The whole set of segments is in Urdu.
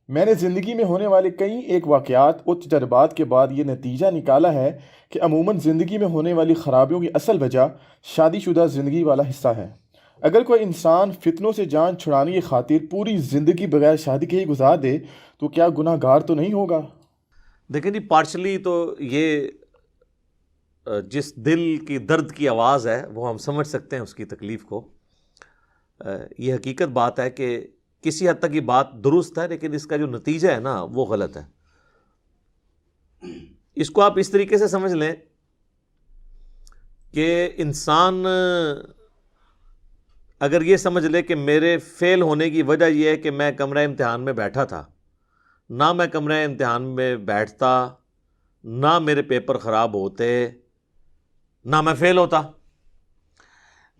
میں نے زندگی میں ہونے والے کئی ایک واقعات اور تجربات کے بعد یہ نتیجہ نکالا ہے کہ عموماً زندگی میں ہونے والی خرابیوں کی اصل وجہ شادی شدہ زندگی والا حصہ ہے۔ اگر کوئی انسان فتنوں سے جان چھڑانے کی خاطر پوری زندگی بغیر شادی کے ہی گزار دے تو کیا گناہ گار تو نہیں ہوگا؟ دیکھیں جی، پارشلی تو یہ جس دل کی درد کی آواز ہے وہ ہم سمجھ سکتے ہیں اس کی تکلیف کو۔ یہ حقیقت بات ہے کہ کسی حد تک یہ بات درست ہے، لیکن اس کا جو نتیجہ ہے نا وہ غلط ہے۔ اس کو آپ اس طریقے سے سمجھ لیں کہ انسان اگر یہ سمجھ لے کہ میرے فیل ہونے کی وجہ یہ ہے کہ میں کمرہ امتحان میں بیٹھا تھا، نہ میں کمرہ امتحان میں بیٹھتا، نہ میرے پیپر خراب ہوتے، نہ میں فیل ہوتا،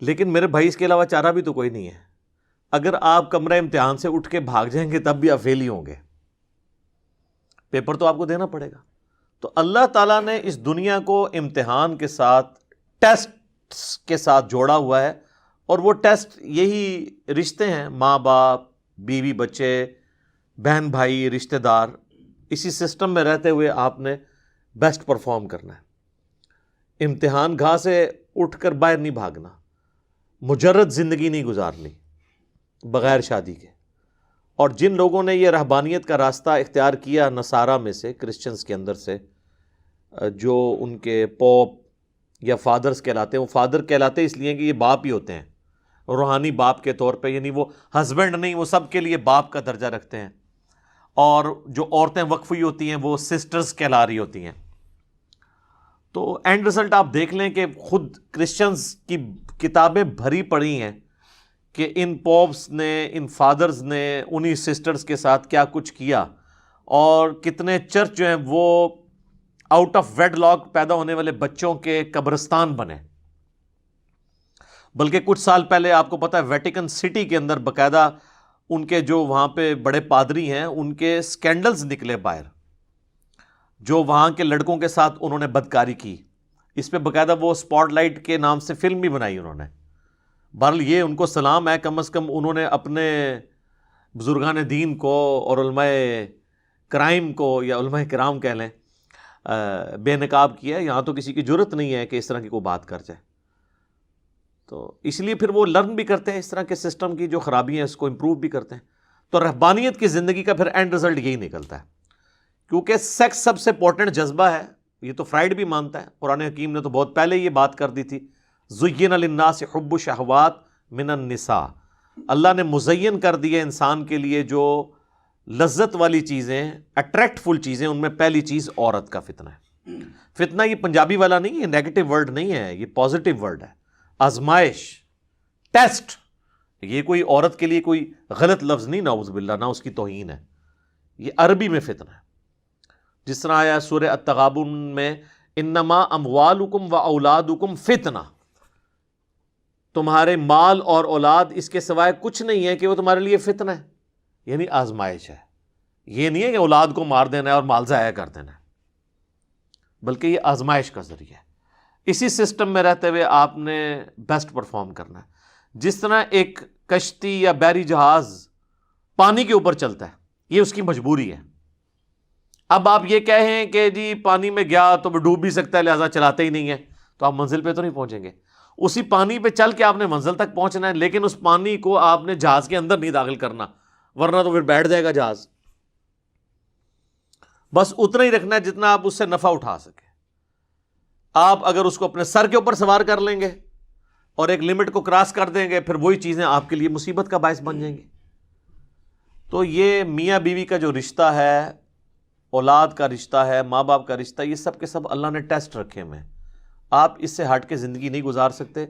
لیکن میرے بھائی اس کے علاوہ چارہ بھی تو کوئی نہیں ہے۔ اگر آپ کمرہ امتحان سے اٹھ کے بھاگ جائیں گے تب بھی آپ فیل ہی ہوں گے، پیپر تو آپ کو دینا پڑے گا۔ تو اللہ تعالیٰ نے اس دنیا کو امتحان کے ساتھ، ٹیسٹ کے ساتھ جوڑا ہوا ہے، اور وہ ٹیسٹ یہی رشتے ہیں، ماں باپ، بیوی بچے، بہن بھائی، رشتہ دار۔ اسی سسٹم میں رہتے ہوئے آپ نے بیسٹ پرفارم کرنا ہے۔ امتحان گاہ سے اٹھ کر باہر نہیں بھاگنا، مجرد زندگی نہیں گزارنی بغیر شادی کے۔ اور جن لوگوں نے یہ رہبانیت کا راستہ اختیار کیا نصارہ میں سے، کرسچنز کے اندر سے، جو ان کے پوپ یا فادرز کہلاتے ہیں، وہ فادر کہلاتے اس لیے کہ یہ باپ ہی ہوتے ہیں، روحانی باپ کے طور پہ، یعنی وہ ہسبینڈ نہیں، وہ سب کے لیے باپ کا درجہ رکھتے ہیں۔ اور جو عورتیں وقف ہوئی ہوتی ہیں وہ سسٹرز کہلا رہی ہوتی ہیں۔ تو اینڈ رزلٹ آپ دیکھ لیں کہ خود کرسچنز کی کتابیں بھری پڑی ہیں کہ ان پوپس نے، ان فادرز نے انہی سسٹرز کے ساتھ کیا کچھ کیا، اور کتنے چرچ جو ہیں وہ آؤٹ آف ویڈ لاک پیدا ہونے والے بچوں کے قبرستان بنے۔ بلکہ کچھ سال پہلے آپ کو پتہ ہے ویٹیکن سٹی کے اندر باقاعدہ ان کے جو وہاں پہ بڑے پادری ہیں ان کے سکینڈلز نکلے باہر، جو وہاں کے لڑکوں کے ساتھ انہوں نے بدکاری کی۔ اس پہ باقاعدہ وہ سپاٹ لائٹ کے نام سے فلم بھی بنائی انہوں نے۔ بہرحال یہ ان کو سلام ہے، کم از کم انہوں نے اپنے بزرگان دین کو اور علماء کرائم کو، یا علماء کرام کہہ لیں، بے نقاب کیا ہے۔ یہاں تو کسی کی جرت نہیں ہے کہ اس طرح کی کوئی بات کر جائے۔ تو اس لیے پھر وہ لرن بھی کرتے ہیں اس طرح کے سسٹم کی جو خرابی ہیں، اس کو امپروو بھی کرتے ہیں۔ تو رہبانیت کی زندگی کا پھر اینڈ رزلٹ یہی نکلتا ہے، کیونکہ سیکس سب سے امپورٹنٹ جذبہ ہے۔ یہ تو فرائیڈ بھی مانتا ہے، قرآن حکیم نے تو بہت پہلے یہ بات کر دی تھی، زُيِّنَ لِلنَّاسِ حُبُّ الشَّهَوَاتِ مِنَ النِّسَاءِ۔ اللہ نے مزین کر دی ہے انسان کے لیے جو لذت والی چیزیں، اٹریکٹ فل چیزیں، ان میں پہلی چیز عورت کا فتنہ ہے۔ فتنہ یہ پنجابی والا نہیں ہے، نیگیٹو ورڈ نہیں ہے، یہ پازیٹیو ورڈ ہے۔ آزمائش، ٹیسٹ، یہ کوئی عورت کے لیے کوئی غلط لفظ نہیں، نعوذ باللہ، نہ اس کی توہین ہے، یہ عربی میں فتنہ ہے۔ جس طرح آیا سورہ التغابن میں، انما اموالکم و اولادکم فتنہ، تمہارے مال اور اولاد اس کے سوائے کچھ نہیں ہے کہ وہ تمہارے لیے فتنہ ہے، یعنی آزمائش ہے۔ یہ نہیں ہے کہ اولاد کو مار دینا ہے اور مال ضائع کر دینا ہے، بلکہ یہ آزمائش کا ذریعہ ہے۔ اسی سسٹم میں رہتے ہوئے آپ نے بیسٹ پرفارم کرنا ہے۔ جس طرح ایک کشتی یا بحری جہاز پانی کے اوپر چلتا ہے، یہ اس کی مجبوری ہے۔ اب آپ یہ کہیں کہ جی پانی میں گیا تو وہ ڈوب بھی سکتا ہے لہذا چلاتے ہی نہیں ہے، تو آپ منزل پہ تو نہیں پہنچیں گے۔ اسی پانی پہ چل کے آپ نے منزل تک پہنچنا ہے، لیکن اس پانی کو آپ نے جہاز کے اندر نہیں داخل کرنا، ورنہ تو پھر بیٹھ جائے گا جہاز۔ بس اتنا ہی رکھنا ہے جتنا آپ اس سے نفع اٹھا سکیں۔ آپ اگر اس کو اپنے سر کے اوپر سوار کر لیں گے اور ایک لمٹ کو کراس کر دیں گے، پھر وہی چیزیں آپ کے لیے مصیبت کا باعث بن جائیں گی۔ تو یہ میاں بیوی کا جو رشتہ ہے، اولاد کا رشتہ ہے، ماں باپ کا رشتہ، یہ سب کے سب اللہ نے ٹیسٹ رکھے ہوئے ہیں۔ آپ اس سے ہٹ کے زندگی نہیں گزار سکتے۔